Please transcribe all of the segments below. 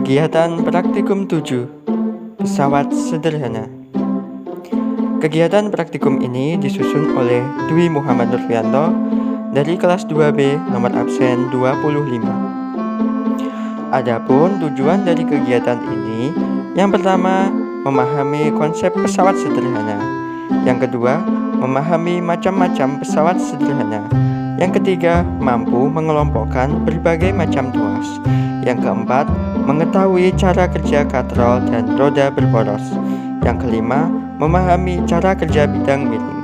Kegiatan Praktikum 7 Pesawat Sederhana. Kegiatan praktikum ini disusun oleh Dwi Muhammad Nurfianto dari kelas 2B nomor absen 25. Adapun tujuan dari kegiatan ini, yang pertama, memahami konsep pesawat sederhana. Yang kedua, memahami macam-macam pesawat sederhana. Yang ketiga, mampu mengelompokkan berbagai macam tuas. Yang keempat, mengetahui cara kerja katrol dan roda berporos. Yang kelima, memahami cara kerja bidang miring.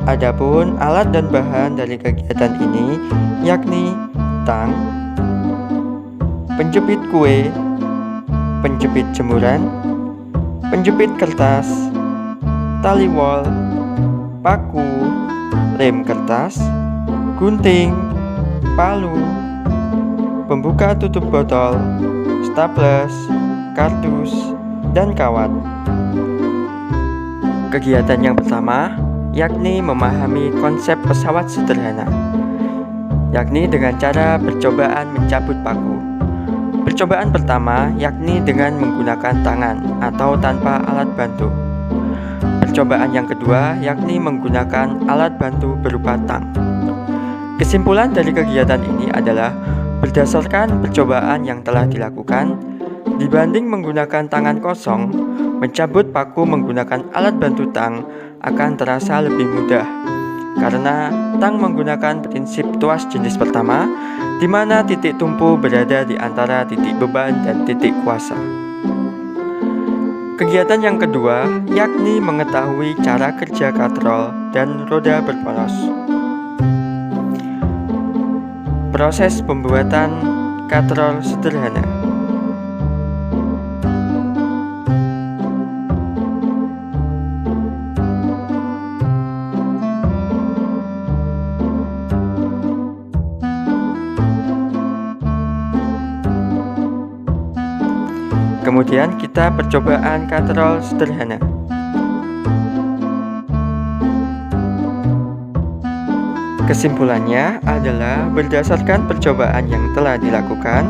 Adapun alat dan bahan dari kegiatan ini yakni tang, penjepit kue, penjepit jemuran, penjepit kertas, tali wol, paku, lem kertas, gunting, palu, pembuka tutup botol, staples, kardus, dan kawat. Kegiatan yang pertama yakni memahami konsep pesawat sederhana, yakni dengan cara percobaan mencabut paku. Percobaan pertama yakni dengan menggunakan tangan atau tanpa alat bantu. Percobaan yang kedua yakni menggunakan alat bantu berupa tang. Kesimpulan dari kegiatan ini adalah berdasarkan percobaan yang telah dilakukan, dibanding menggunakan tangan kosong, mencabut paku menggunakan alat bantu tang akan terasa lebih mudah, karena tang menggunakan prinsip tuas jenis pertama, di mana titik tumpu berada di antara titik beban dan titik kuasa. Kegiatan yang kedua yakni mengetahui cara kerja katrol dan roda berporos. Proses pembuatan katrol sederhana. Kemudian kita percobaan katrol sederhana. Kesimpulannya adalah berdasarkan percobaan yang telah dilakukan,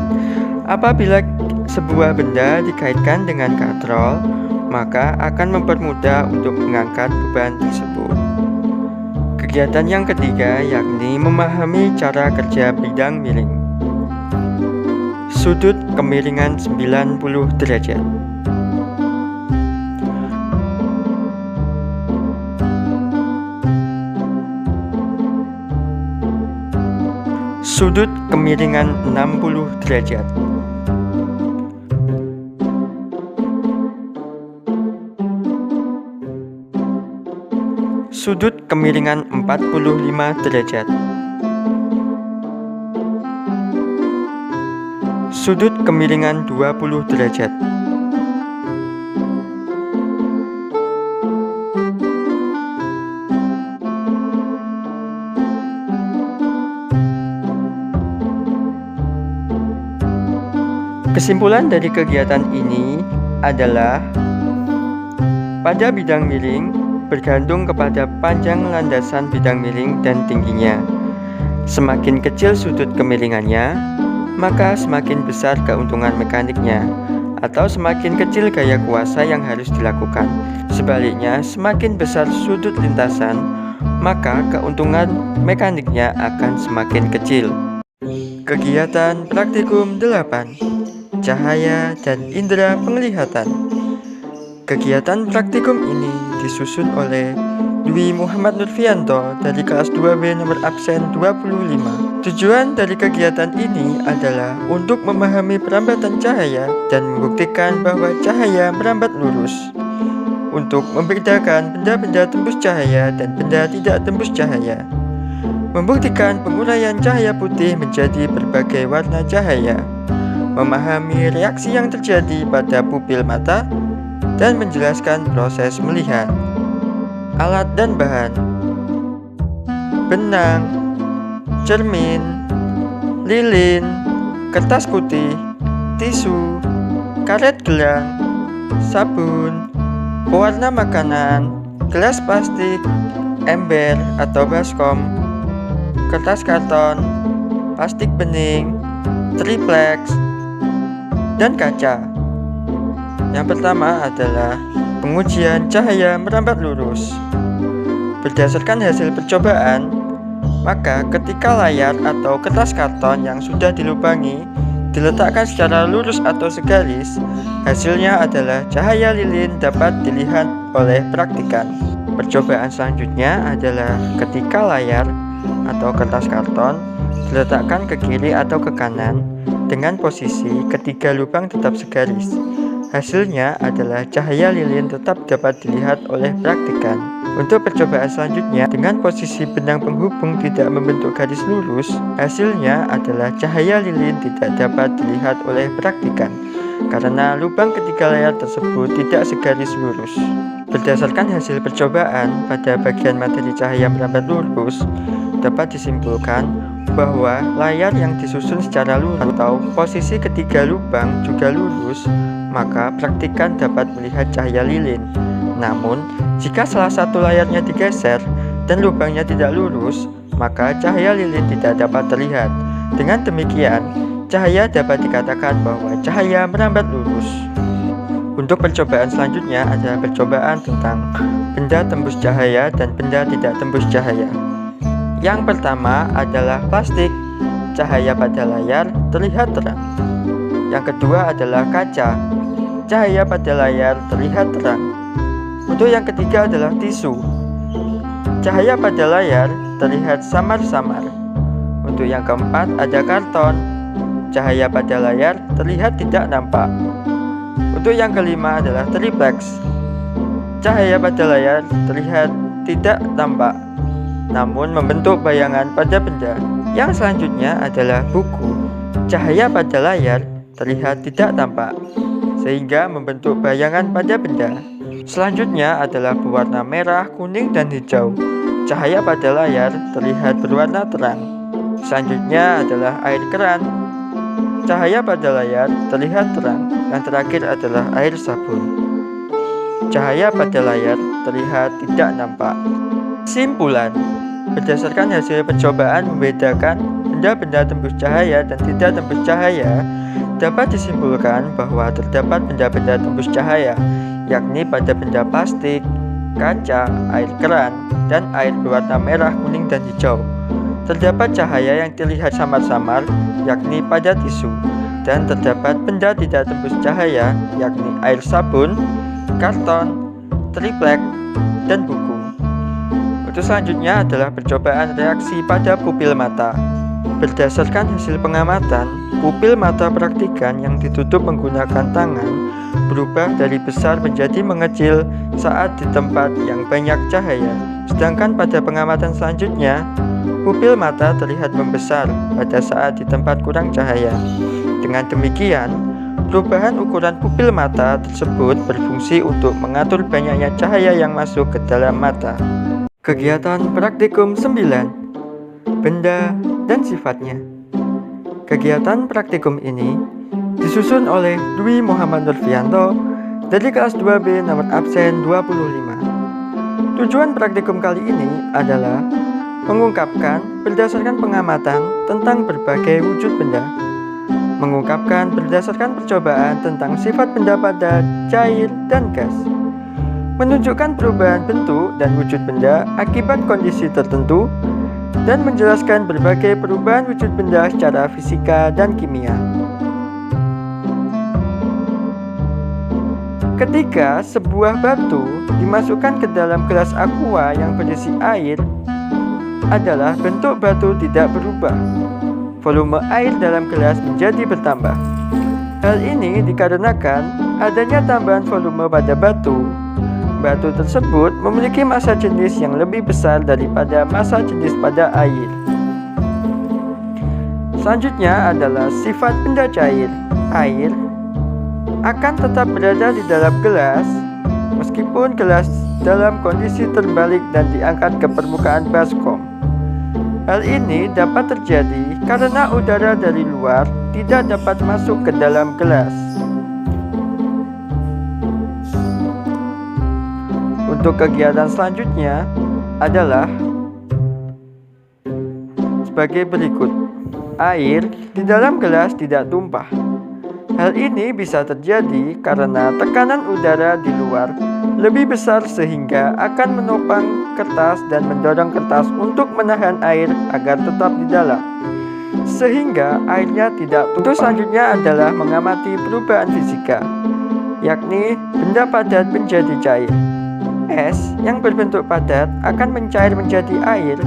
apabila sebuah benda dikaitkan dengan katrol, maka akan mempermudah untuk mengangkat beban tersebut. Kegiatan yang ketiga yakni memahami cara kerja bidang miring. Sudut kemiringan 90 derajat. Sudut kemiringan 60 derajat. Sudut kemiringan 45 derajat. Sudut kemiringan 20 derajat. Kesimpulan dari kegiatan ini adalah pada bidang miring bergantung kepada panjang landasan bidang miring dan tingginya. Semakin kecil sudut kemiringannya, maka semakin besar keuntungan mekaniknya, atau semakin kecil gaya kuasa yang harus dilakukan. Sebaliknya, semakin besar sudut lintasan, maka keuntungan mekaniknya akan semakin kecil. Kegiatan praktikum 8. Cahaya dan indera penglihatan. Kegiatan praktikum ini disusun oleh Dwi Muhammad Nurfianto dari kelas 2B nomor absen 25. Tujuan dari kegiatan ini adalah untuk memahami perambatan cahaya dan membuktikan bahwa cahaya merambat lurus, untuk membedakan benda-benda tembus cahaya dan benda tidak tembus cahaya, membuktikan penguraian cahaya putih menjadi berbagai warna cahaya, memahami reaksi yang terjadi pada pupil mata, dan menjelaskan proses melihat. Alat dan bahan: benang, cermin, lilin, kertas putih, tisu, karet gelang, sabun, pewarna makanan, gelas plastik, ember atau baskom, kertas karton, plastik bening, triplex, dan kaca. Yang pertama adalah pengujian cahaya merambat lurus. Berdasarkan hasil percobaan, maka ketika layar atau kertas karton yang sudah dilubangi diletakkan secara lurus atau segaris, hasilnya adalah cahaya lilin dapat dilihat oleh praktikan. Percobaan selanjutnya adalah ketika layar atau kertas karton diletakkan ke kiri atau ke kanan dengan posisi ketiga lubang tetap segaris. Hasilnya adalah cahaya lilin tetap dapat dilihat oleh praktikan. Untuk percobaan selanjutnya, dengan posisi benang penghubung tidak membentuk garis lurus, hasilnya adalah cahaya lilin tidak dapat dilihat oleh praktikan karena lubang ketiga layar tersebut tidak segaris lurus. Berdasarkan hasil percobaan pada bagian materi cahaya merambat lurus, dapat disimpulkan bahwa layar yang disusun secara lurus atau posisi ketiga lubang juga lurus, maka praktikan dapat melihat cahaya lilin. Namun, jika salah satu layarnya digeser dan lubangnya tidak lurus, maka cahaya lilin tidak dapat terlihat. Dengan demikian, cahaya dapat dikatakan bahwa cahaya merambat lurus. Untuk percobaan selanjutnya adalah percobaan tentang benda tembus cahaya dan benda tidak tembus cahaya. Yang pertama adalah plastik. Cahaya pada layar terlihat terang. Yang kedua adalah kaca. Cahaya pada layar terlihat terang. Untuk yang ketiga adalah tisu. Cahaya pada layar terlihat samar-samar. Untuk yang keempat ada karton. Cahaya pada layar terlihat tidak nampak. Untuk yang kelima adalah triplex. Cahaya pada layar terlihat tidak tampak, namun membentuk bayangan pada benda. Yang selanjutnya adalah buku. Cahaya pada layar terlihat tidak tampak, sehingga membentuk bayangan pada benda. Selanjutnya adalah berwarna merah, kuning, dan hijau. Cahaya pada layar terlihat berwarna terang. Selanjutnya adalah air keran. Cahaya pada layar terlihat terang. Yang terakhir adalah air sabun. Cahaya pada layar terlihat tidak nampak. Kesimpulan: berdasarkan hasil percobaan membedakan benda-benda tembus cahaya dan tidak tembus cahaya, dapat disimpulkan bahwa terdapat benda-benda tembus cahaya, yakni pada benda plastik, kaca, air keran, dan air berwarna merah, kuning, dan hijau. Terdapat cahaya yang terlihat samar-samar, yakni pada tisu, dan terdapat benda tidak tembus cahaya, yakni air sabun, karton, triplek, dan buku. Untuk selanjutnya adalah percobaan reaksi pada pupil mata. Berdasarkan hasil pengamatan, pupil mata praktikan yang ditutup menggunakan tangan berubah dari besar menjadi mengecil saat di tempat yang banyak cahaya. Sedangkan pada pengamatan selanjutnya, pupil mata terlihat membesar pada saat di tempat kurang cahaya. Dengan demikian, perubahan ukuran pupil mata tersebut berfungsi untuk mengatur banyaknya cahaya yang masuk ke dalam mata. Kegiatan praktikum 9. Benda dan sifatnya. Kegiatan praktikum ini disusun oleh Dwi Muhammad Nurfianto dari kelas 2B nomor absen 25. Tujuan praktikum kali ini adalah mengungkapkan berdasarkan pengamatan tentang berbagai wujud benda, mengungkapkan berdasarkan percobaan tentang sifat benda padat, cair, dan gas, menunjukkan perubahan bentuk dan wujud benda akibat kondisi tertentu, dan menjelaskan berbagai perubahan wujud benda secara fisika dan kimia. Ketika sebuah batu dimasukkan ke dalam gelas aqua yang berisi air, adalah bentuk batu tidak berubah. Volume air dalam gelas menjadi bertambah. Hal ini dikarenakan adanya tambahan volume pada batu. Batu tersebut memiliki massa jenis yang lebih besar daripada massa jenis pada air. Selanjutnya adalah sifat benda cair. Air akan tetap berada di dalam gelas meskipun gelas dalam kondisi terbalik dan diangkat ke permukaan baskom. Hal ini dapat terjadi karena udara dari luar tidak dapat masuk ke dalam gelas. Untuk kegiatan selanjutnya adalah sebagai berikut. Air di dalam gelas tidak tumpah. Hal ini bisa terjadi karena tekanan udara di luar lebih besar sehingga akan menopang kertas dan mendorong kertas untuk menahan air agar tetap di dalam, sehingga airnya tidak tumpah. Selanjutnya adalah mengamati perubahan fisika, yakni benda padat menjadi cair. Es yang berbentuk padat akan mencair menjadi air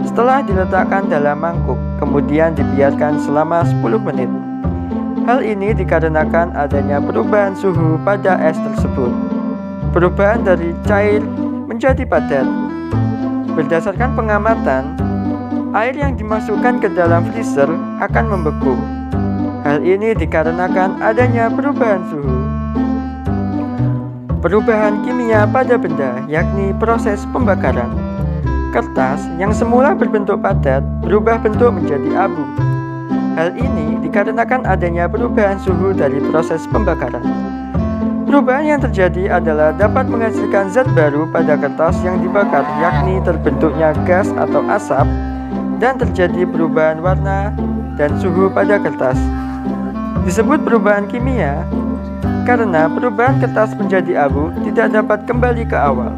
setelah diletakkan dalam mangkuk, kemudian dibiarkan selama 10 menit. Hal ini dikarenakan adanya perubahan suhu pada es tersebut. Perubahan dari cair menjadi padat. Berdasarkan pengamatan, air yang dimasukkan ke dalam freezer akan membeku. Hal ini dikarenakan adanya perubahan suhu. Perubahan kimia pada benda, yakni proses pembakaran. Kertas yang semula berbentuk padat berubah bentuk menjadi abu. Hal ini dikarenakan adanya perubahan suhu dari proses pembakaran. Perubahan yang terjadi adalah dapat menghasilkan zat baru pada kertas yang dibakar, yakni terbentuknya gas atau asap, dan terjadi perubahan warna dan suhu pada kertas. Disebut perubahan kimia karena perubahan kertas menjadi abu tidak dapat kembali ke awal.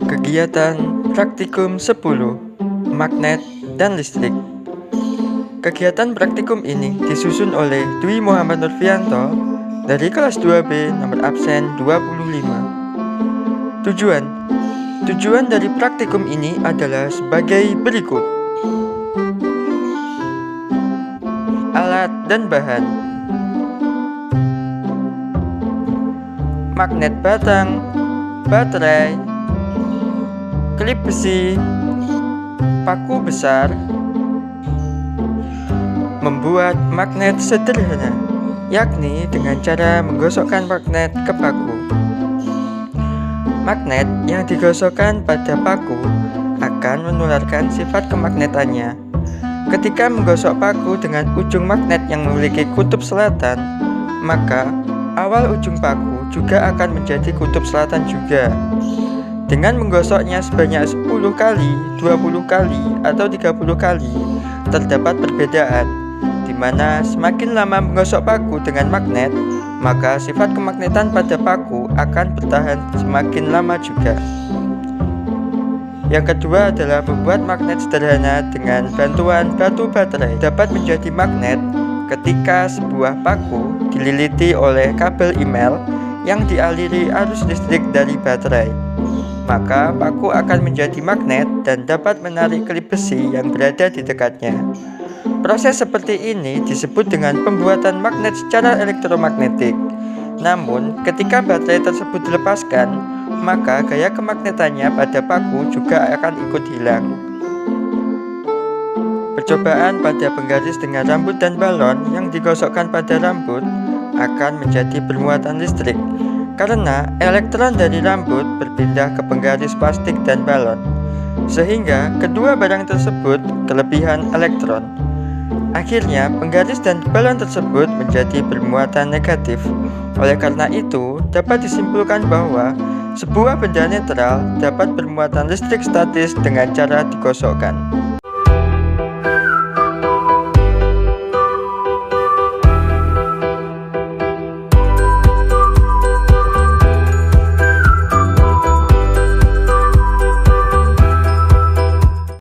Kegiatan praktikum 10, magnet dan listrik. Kegiatan praktikum ini disusun oleh Dwi Muhammad Nurfianto dari kelas 2B nomor absen 25. Tujuan dari praktikum ini adalah sebagai berikut. Alat dan bahan: magnet batang, baterai, klip besi, paku besar. Membuat magnet sederhana, yakni dengan cara menggosokkan magnet ke paku. Magnet yang digosokkan pada paku akan menularkan sifat kemagnetannya. Ketika menggosok paku dengan ujung magnet yang memiliki kutub selatan, maka awal ujung paku juga akan menjadi kutub selatan juga. Dengan menggosoknya sebanyak 10 kali, 20 kali, atau 30 kali, terdapat perbedaan, di mana semakin lama menggosok paku dengan magnet, maka sifat kemagnetan pada paku akan bertahan semakin lama juga. Yang kedua adalah membuat magnet sederhana dengan bantuan batu baterai. Dapat menjadi magnet ketika sebuah paku dililiti oleh kabel email yang dialiri arus listrik dari baterai. Maka paku akan menjadi magnet dan dapat menarik klip besi yang berada di dekatnya. Proses seperti ini disebut dengan pembuatan magnet secara elektromagnetik. Namun, ketika baterai tersebut dilepaskan, maka gaya kemagnetannya pada paku juga akan ikut hilang. Percobaan pada penggaris dengan rambut dan balon yang digosokkan pada rambut akan menjadi bermuatan listrik, karena elektron dari rambut berpindah ke penggaris plastik dan balon, sehingga kedua barang tersebut kelebihan elektron. Akhirnya, penggaris dan balon tersebut menjadi bermuatan negatif. Oleh karena itu, dapat disimpulkan bahwa sebuah benda netral dapat bermuatan listrik statis dengan cara digosokkan.